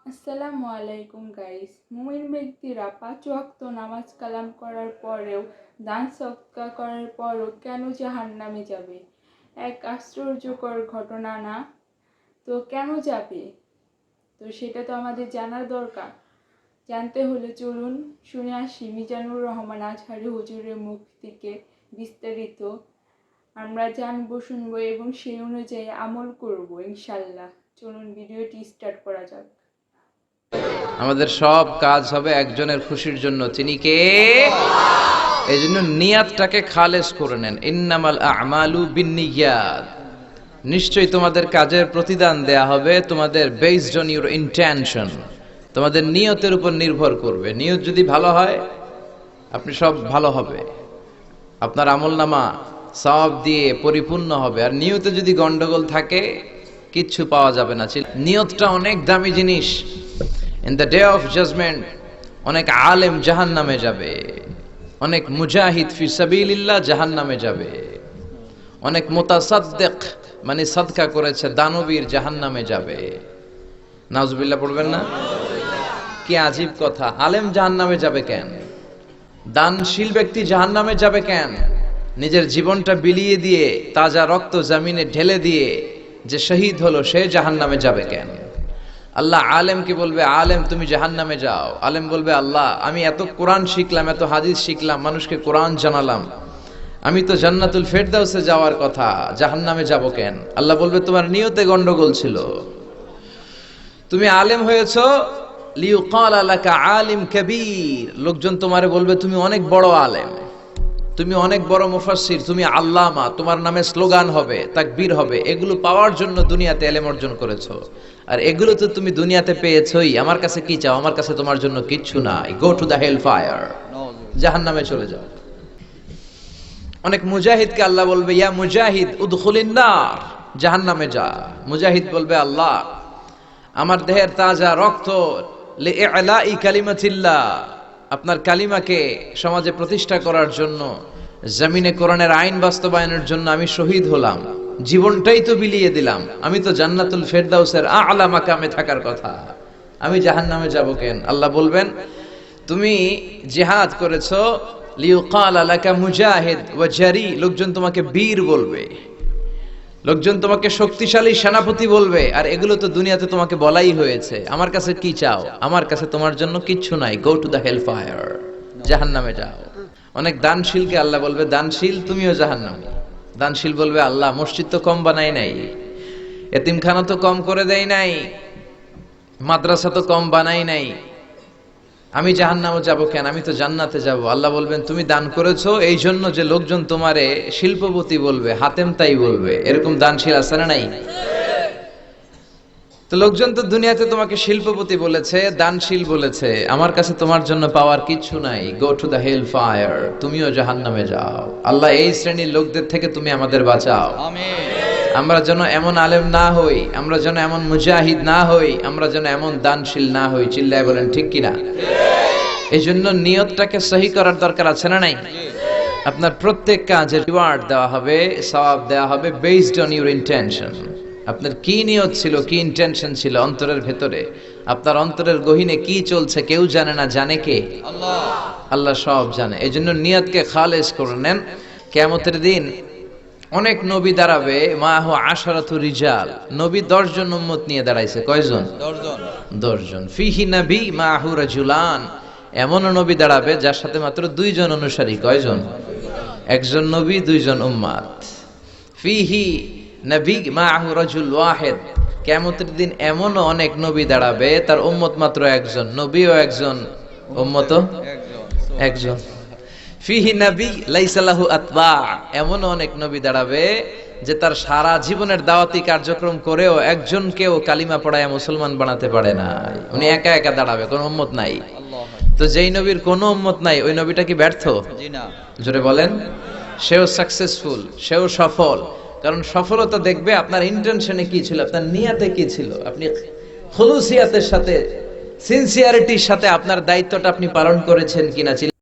আসসালামু আলাইকুম গাইস। মুমিন ব্যক্তিরা 5 ওয়াক্ত নামাজ কালাম করার পরেও, দান সদকা করার পরও কেন জাহান্নামে যাবে? এক আশ্চর্যকর ঘটনা না? তো কেন যাবে? তো সেটা তো আমাদের জানার দরকার। জানতে হলে চলুন শুনে আসি মিজানুর রহমান আজহারি হুজুরের মুখ থেকে বিস্তারিত। আমরা জানবো, শুনবো এবং সেই অনুযায়ী আমল করব ইনশাল্লাহ। চলুন ভিডিওটি স্টার্ট করা যাক। আমাদের সব কাজ হবে একজনের খুশির জন্য, তিনি কে? এই জন্য নিয়াতটাকে খালেস করে নেন। ইন্নামাল আমালু বিন্নিয়াত। নিশ্চয়ই তোমাদের কাজের প্রতিদান দেয়া হবে তোমাদের বেসড অন ইউর ইন্টেনশন, তোমাদের নিয়তের উপর নির্ভর করবে। নিয়ত যদি ভালো হয় আপনি সব ভালো হবে, আপনার আমলনামা সওয়াব দিয়ে পরিপূর্ণ হবে। আর নিয়তে যদি গন্ডগোল থাকে কিচ্ছু পাওয়া যাবে না। নিয়তটা অনেক দামি জিনিস। In the day of judgement অনেক আলেম জাহান্নামে যাবে, অনেক মুজাহিদ ফি সাবিলিল্লাহ জাহান্নামে যাবে, অনেক মুতাসাদ্দিক মানে সাদকা করেছে দানবীর জাহান্নামে যাবে। নাউজুবিল্লাহ পড়বেন না? কি আজীব কথা! আলেম জাহান্নামে যাবে কেন? দানশীল ব্যক্তি জাহান্নামে যাবে কেন? নিজের জীবনটা বিলিয়ে দিয়ে, তাজা রক্ত জমিনে ঢেলে দিয়ে যে শহীদ হলো সে জাহান্নামে যাবে কেন? আল্লাহ আলেমকে বলবে, আলেম তুমি জাহান্নামে যাও। আলেম বলবে, আল্লাহ আমি এত কোরআন শিখলাম, এত হাদিস শিখলাম, মানুষকে কোরআন জানালাম, আমি তো জান্নাতুল ফেরদাউসে যাওয়ার কথা, জাহান্নামে যাব কেন? আল্লাহ বলবে, তোমার নিয়তে গন্ডগোল ছিল। তুমি আলেম হয়েছো লিউকাল লাকা আলিম কবীর, লোকজন তোমারে বলবে তুমি অনেক বড় আলেম, তুমি অনেক বড় মুফাসসির, তুমি আল্লামা, তোমার নামে স্লোগান হবে, তাকবীর হবে। এগুলো পাওয়ার জন্য দুনিয়াতে ইলম অর্জন করেছো, আর এগুলো তো তুমি দুনিয়াতে পেয়েছোই। আমার কাছে কি চাও? আমার কাছে তোমার জন্য কিচ্ছু নাই। Go to the hell fire, জাহান্নামে চলে যাও। অনেক মুজাহিদকে আল্লাহ বলবে, ইয়া মুজাহিদ উদখুলিন নার, জাহান্নামে যা। মুজাহিদ বলবে, আল্লাহ আমার দেহের তাজা রক্ত লিইলাই কালিমাতিল্লাহ, আপনার কালিমাকে সমাজে প্রতিষ্ঠা করার জন্য, জমিনে কোরআনের আইন বাস্তবায়নের জন্য আমি শহীদ হলাম, জীবনটাই তো বিলিয়ে দিলাম, আমি তো জান্নাতুল ফেরদাউসের আ'লা মাকামে থাকার কথা, আমি জাহান্নামে যাব কেন? আল্লাহ বলবেন, তুমি জিহাদ করেছো লিউকাল লাকা মুজাহিদ ওয়া জারি, লোকজন তোমাকে বীর বলবে, লোকজন তোমাকে শক্তিশালী সেনাপতি বলবে, আর এগুলো তো দুনিয়াতে তোমাকে বলাই হয়েছে। আমার কাছে কি চাও? আমার কাছে তোমার জন্য কিচ্ছু নাই। Go to the hell fire, জাহান্নামে যাও। অনেক দানশীলকে আল্লাহ বলবে, দানশীল তুমিও জাহান্নামী। দানশীল বলবে, আল্লাহ মসজিদ তো কম বানাই নাই, এতিমখানা তো কম করে দেই নাই, মাদ্রাসা তো কম বানাই নাই, আমি জাহান্নামে যাব কেন? আমি তো জান্নাতে যাব। আল্লাহ বলবেন, তুমি দান করেছো এই জন্য যে লোকজন তোমারে শিল্পপতি বলবে, হাতেম তাই বলবে। এরকম দানশীল আছে না নাই? তো লোকজন তো দুনিয়াতে তোমাকে শিল্পপতি বলেছে, দানশীল বলেছে, আমার কাছে তোমার জন্য পাওয়ার কিচ্ছু নাই। Go to the hell fire, তুমিও জাহান্নামে যাও। আল্লাহ এই শ্রেণীর লোকদের থেকে তুমি আমাদের বাঁচাও। আমরা যেন এমন আলেম না হই, আমরা যেন এমন মুজাহিদ না হই, আমরা যেন এমন দানশীল না হই। চিল্লায় বলেন ঠিক কিনা? এই জন্য নিয়তটাকে সহি করার দরকার আছে না নাই? আপনার প্রত্যেক কাজের রিওয়ার্ড দেওয়া হবে, সওয়াব দেওয়া হবে বেসড অন ইউর ইন্টেনশন। আপনার কি নিয়ত ছিল, কি ইন্টেনশন ছিল অন্তরের ভেতরে, আপনার অন্তরের গহীনে কি চলছে কেউ জানে না, জানে কে? আল্লাহ। আল্লাহ সব জানে। এই জন্য নিয়তকে খালেস করে নেন। কিয়ামতের দিন অনেক নবী দাঁড়াবে, মাহু আশারাতু রিজাল, নবী 10 জন উম্মত নিয়ে দাঁড়াইছে। কয়জন? 10 জন। ফিহি নবী মাহু রাজুলান, এমন নবী দাঁড়াবে যার সাথে মাত্র 2 জন অনুসারী। কয়জন? একজন নবী, 2 জন উম্মত। ফিহি নবী মাহু রাজুল ওয়াহিদ, কিয়ামতের দিন এমন অনেক নবী দাঁড়াবে তার উম্মত মাত্র একজন, নবীও একজন, উম্মতও একজন। ফিহি নবী লাইসা লাহু আতবা, এমন অনেক নবী দাঁড়াবে যে তার সারা জীবনের দাওয়াতি কার্যক্রম করেও একজনকেও কালিমা পড়ায় মুসলমান বানাতে পারে না। উনি একা একা দাঁড়াবে, কোনো উম্মত নাই। তো যেই নবীর কোনো উম্মত নাই, ওই নবীটা কি ব্যর্থ? জি না। জোরে বলেন। সেও সাকসেসফুল, সেও সফল। কারণ সফলতা দেখবে আপনার ইন্টেনশনে কি ছিল, আপনার নিয়াতে কি ছিল, আপনি খুলুসিয়াতের সাথে, সিনসিয়ারিটির সাথে আপনার দায়িত্বটা আপনি পালন করেছেন কিনা।